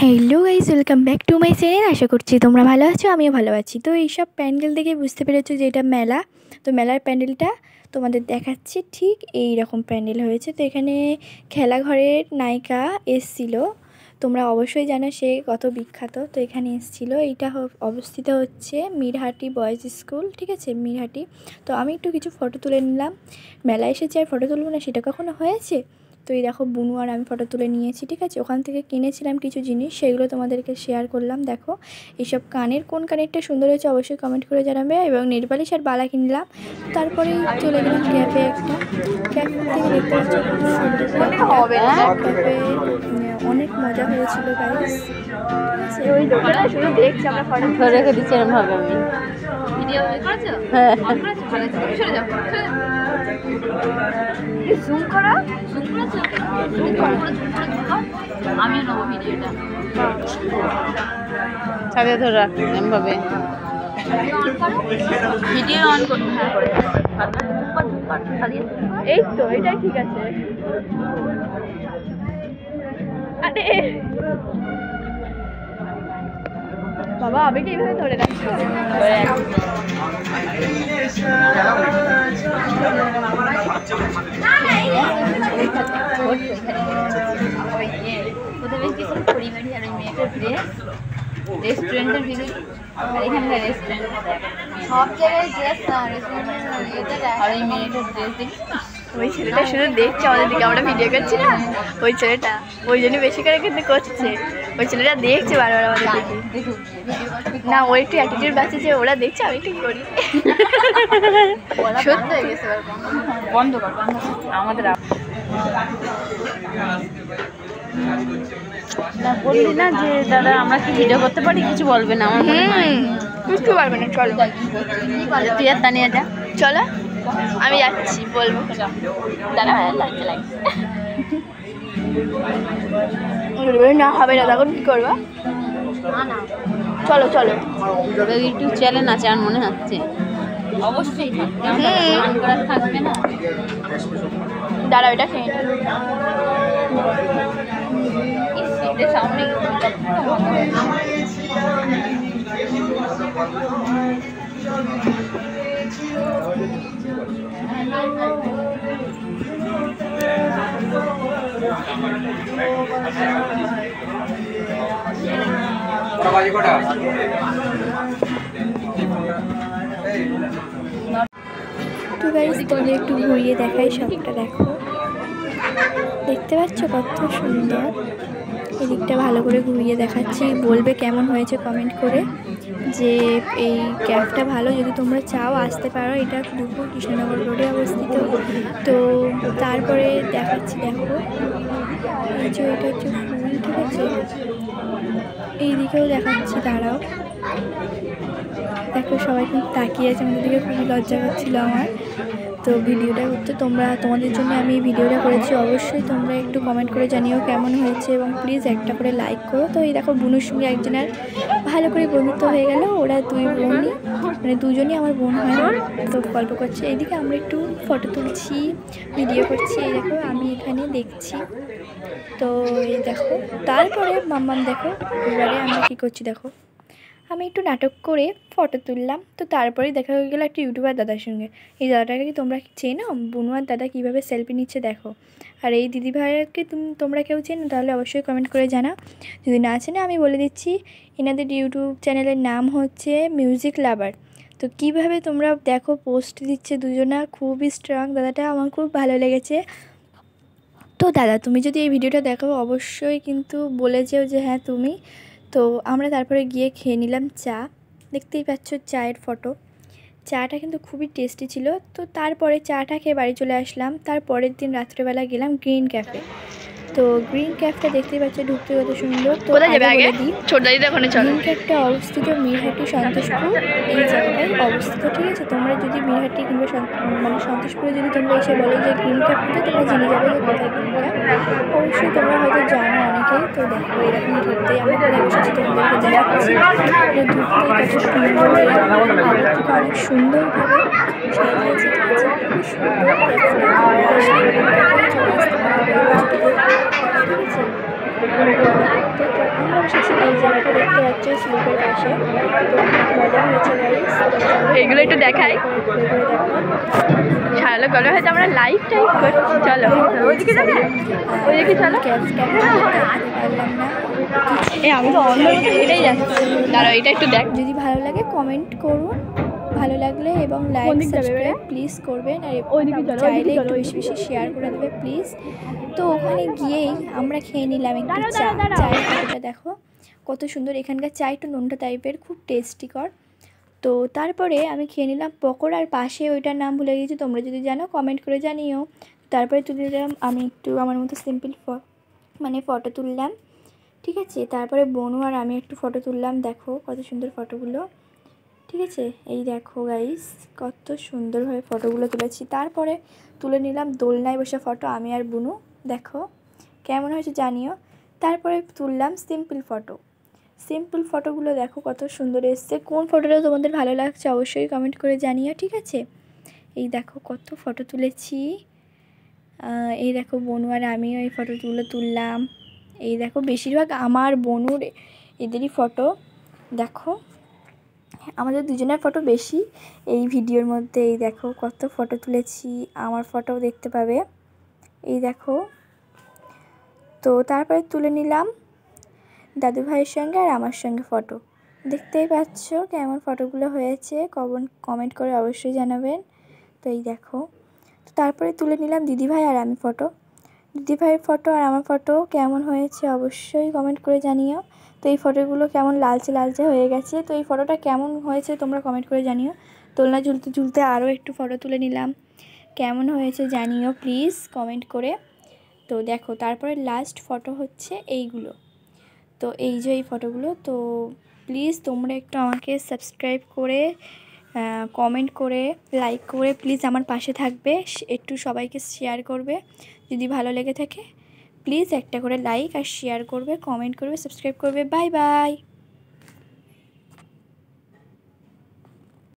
Hello guys, welcome back to my channel. আশা করছি তোমরা ভালো আছো, আমিও ভালো আছি। তো এইসব প্যান্ডেল দেখে বুঝতে পেরেছো যে এটা মেলা। তো মেলার প্যান্ডেলটা তোমাদের দেখাচ্ছি। ঠিক এই রকম প্যান্ডেল হয়েছে। তো এখানে খেলাঘরের নায়িকা এসছিল, তোমরা অবশ্যই জানো সে কত বিখ্যাত। তো এখানে এসছিল। এইটা অবস্থিত হচ্ছে মিরহাটি বয়েজ স্কুল, ঠিক আছে, মিরহাটি। তো আমি একটু কিছু ফটো তুলে নিলাম। মেলায় এসেছি আর ফটো তুলবো না, সেটা কখনো হয়েছে? তো এই দেখো বুনু আর আমি ফটো তুলে নিয়েছি, ঠিক আছে। ওখান থেকে কিনেছিলাম কিছু জিনিস, সেগুলো তোমাদেরকে শেয়ার করলাম। দেখো এইসব কানের কোন কানেরটা সুন্দর হয়েছে অবশ্যই কমেন্ট করে জানাবে। এবং নেলপালিশ আর বালা কিনলাম। তারপরে চলে গেলাম ক্যাফে। একটা ক্যাফে থেকে দেখতে পাচ্ছি ক্যাফে অনেক মজা হয়েছিল গাইস। ওই লোকেরা শুধু দেখছি, আমরা ফটো ধরে রেখে দিচ্ছি এরকম ভাবে। আমি ভিডিও করেছো? হ্যাঁ ভালো তুমি সরে যাও, জুম করো, জুম করেছো? জুম করো, আমিও নেবো ভিডিওটা। ছাদে ধরে রাখ এরকম ভাবে। ভিডিও অন করতে হ্যাঁ করে এই তো এটাই ঠিক আছে। আরে বাবা, আমি কি এইভাবে ধরে রাখছি? রেস্টুরেন্টের ভিডিও আর এখানকার রেস্টুরেন্ট সব জায়গায় ড্রেস না, রেস্টুরেন্টের আর ওই মেয়েটার ড্রেস দেখি। ওই ছেলেটা শুধু দেখছে আমাদের দিকে, আমরা ভিডিও করছি না, ওই ছেলেটা ওই জন্য বেশি করে কিন্তু করছে। ওই ছেলেটা দেখছে বারবার আমাদের দিকে। না, ও একটু অ্যাটিটিউড বাঁচছে যে ওরা দেখছে আমি ঠিক করি। সত্যি হয়ে গেছে, বন্ধ কর আমাদের বললি না যে দাদা আমরা কি ভিডিও করতে পারি, কিছু বলবে না? আমার মনে হয় বুঝতে পারবে না। চলো তুই আর তানিয়া যা, চলো আমি যাচ্ছি, বলবো দাঁড়া লাগছে না হবে না, তখন কি করবো? না চলো চলো। ইউটিউব চ্যানেল আছে আমার মনে হচ্ছে। অবশ্যই থাকবে না। দাঁড়াও, এটা খেয়ে নিই। সামনে তো গাইস, তোমাদের একটু ঘুরিয়ে দেখাই, সবটা দেখো। দেখতে পাচ্ছ কত সুন্দর। এদিকটা ভালো করে ঘুরিয়ে দেখাচ্ছি, বলবে কেমন হয়েছে কমেন্ট করে। যে এই ক্যাবটা ভালো, যদি তোমরা চাও আসতে পারো। এটা দুপুর কৃষ্ণনগর রোডে অবস্থিত। তো তারপরে দেখাচ্ছি, দেখো এই যে এটা হচ্ছে ফুল, ঠিক আছে। এই দিকেও দেখাচ্ছি, দাঁড়াও। দেখো সবাই কিন্তু তাকিয়ে আছে আমাদের দিকে, খুবই লজ্জা করছিল আমার। তো ভিডিওটা করতে তোমাদের জন্য আমি এই ভিডিওটা করেছি। অবশ্যই তোমরা একটু কমেন্ট করে জানিও কেমন হয়েছে, এবং প্লিজ একটা করে লাইক করো। তো এই দেখো বুনুর সঙ্গে একজনের ভালো করে বন্ধুত্ব হয়ে গেল। ওরা দুই বোনই, মানে দুজনই আমার বোন হয়। তো গল্প করছে, এইদিকে আমরা একটু ফটো তুলছি, ভিডিও করছি। এই দেখো আমি এখানে দেখছি। তো এই দেখো তারপরে মাম্মাম দেখো এবারে আমরা কী করছি। দেখো আমি একটু নাটক করে ফটো তুললাম। তো তারপরেই দেখা হয়ে গেলো একটা ইউটিউবার দাদার সঙ্গে। এই দাদাটাকে কি তোমরা চেনো? বুনু আর দাদা কীভাবে সেলফি নিচ্ছে দেখো। আর এই দিদিভাইকে তোমরা কেউ চেনো? তাহলে অবশ্যই কমেন্ট করে জানাও। যদি না চেনো আমি বলে দিচ্ছি, এনাদের ইউটিউব চ্যানেলের নাম হচ্ছে মিউজিক লাভার। তো কীভাবে তোমরা দেখো পোস্ট দিচ্ছে দুজনা, খুবই স্ট্রং। দাদাটা আমার খুব ভালো লেগেছে। তো দাদা, তুমি যদি এই ভিডিওটা দেখো অবশ্যই কিন্তু বলে যেও যে হ্যাঁ তুমি। তো আমরা তারপরে গিয়ে খেয়ে নিলাম চা। দেখতেই পাচ্ছ চায়ের ফটো। চাটা কিন্তু খুবই টেস্টি ছিল। তো তারপরে চাটা খেয়ে বাড়ি চলে আসলাম। তারপরের দিন রাত্রেবেলা গেলাম গ্রিন ক্যাফে। তো গ্রিন ক্যাফটা দেখতেই পাচ্ছ ঢুকতে কত সুন্দর। তো গ্রিন ক্যাফটা অবস্থিত মিরহাটি সন্তোষপুর এই জায়গায় অবস্থিত, ঠিক আছে। তোমরা যদি মিরহাটি কিংবা মানে সন্তোষপুরে যদি তোমরা এসে বলো যে গ্রিন ক্যাফটা, তোমরা জেনে যাবে যে কোথায় গ্রিন ক্যাফ। অবশ্যই তোমরা হয়তো জানো অনেকেই। তো দেখো এরকম ঢুকতেই আমরা কোথায় বসেছি তোমাদেরকে দেখাচ্ছি। ঢুকতেই কত সুন্দর, আগের থেকে অনেক সুন্দরভাবে সাজিয়েছে, ঠিক আছে। খুবই সুন্দর। ঠিক আছে, আমরা বসেছি পাশে, তো মজা হয়েছে গাইস। এগুলো একটু দেখাই। শালো গলা হয়তো আমরা লাইভ টাইপ করছি। চলো ওইদিকে যাবে, ওইদিকে চলো। পারলাম না। আমি তো অন্য এটাই যাচ্ছি। দাঁড়াও এটা একটু দেখ। যদি ভালো লাগে কমেন্ট করুন, ভালো লাগলে, এবং লাইক সাবস্ক্রাইব প্লিজ করবেন, আর চাইলে একটু বেশি বেশি শেয়ার করে দেবে প্লিজ। তো ওখানে গিয়েই আমরা খেয়ে নিলাম একটু চা। চায়ের ফটোটা দেখো কত সুন্দর, এখানকার চা একটু নোনটা টাইপের, খুব টেস্টিকর। তো তারপরে আমি খেয়ে নিলাম পকোড়ার পাশে, ওইটার নাম ভুলে গেছি, তোমরা যদি জানো কমেন্ট করে জানিও। তারপরে তুলে নিলাম আমি একটু আমার মতো সিম্পল ফটো তুললাম, ঠিক আছে। তারপরে বনু আর আমি একটু ফটো তুললাম, দেখো কত সুন্দর ফটোগুলো, ঠিক আছে। এই দেখো গাইস কত সুন্দরভাবে ফটোগুলো তুলেছি। তারপরে তুলে নিলাম দোলনায় বসে ফটো আমি আর বুনু, দেখো কেমন হয়েছে জানিও। তারপরে তুললাম সিম্পল ফটোগুলো, দেখো কত সুন্দর এসছে। কোন ফটোটা তোমাদের ভালো লাগছে অবশ্যই কমেন্ট করে জানিও, ঠিক আছে। এই দেখো কত ফটো তুলেছি। এই দেখো বনু আর আমিও এই ফটোগুলো তুললাম। এই দেখো বেশিরভাগ আমার বনুর এদেরই ফটো, দেখো আমাদের দুজনের ফটো বেশি এই ভিডিওর মধ্যে। এই দেখো কত ফটো তুলেছি, আমার ফটোও দেখতে পাবে, এই দেখো। তো তারপরে তুলে নিলাম দাদু ভাইয়ের সঙ্গে আর আমার সঙ্গে ফটো, দেখতেই পাচ্ছ কেমন ফটোগুলো হয়েছে, কমেন্ট করে অবশ্যই জানাবেন। তো এই দেখো, তো তারপরে তুলে নিলাম দিদিভাই আর আমি ফটো, দিদিভাইয়ের ফটো আর আমার ফটো কেমন হয়েছে অবশ্যই কমেন্ট করে জানিও। তো এই ফটোগুলো কেমন লালচে লালচে হয়ে গেছে, তো এই ফটোটা কেমন হয়েছে তোমরা কমেন্ট করে জানিও। দোলনা ঝুলতে ঝুলতে আরও একটু ফটো তুলে নিলাম, কেমন হয়েছে জানিও প্লিজ কমেন্ট করে। তো দেখো তারপরে লাস্ট ফটো হচ্ছে এইগুলো, তো এই যে এই ফটোগুলো। তো প্লিজ তোমরা একটু আমাকে সাবস্ক্রাইব করে, কমেন্ট করে, লাইক করে প্লিজ আমার পাশে থাকবে, একটু সবাইকে শেয়ার করবে যদি ভালো লেগে থাকে। প্লিজ একটা করে লাইক আর শেয়ার করবে, কমেন্ট করবে, সাবস্ক্রাইব করবে। Bye bye.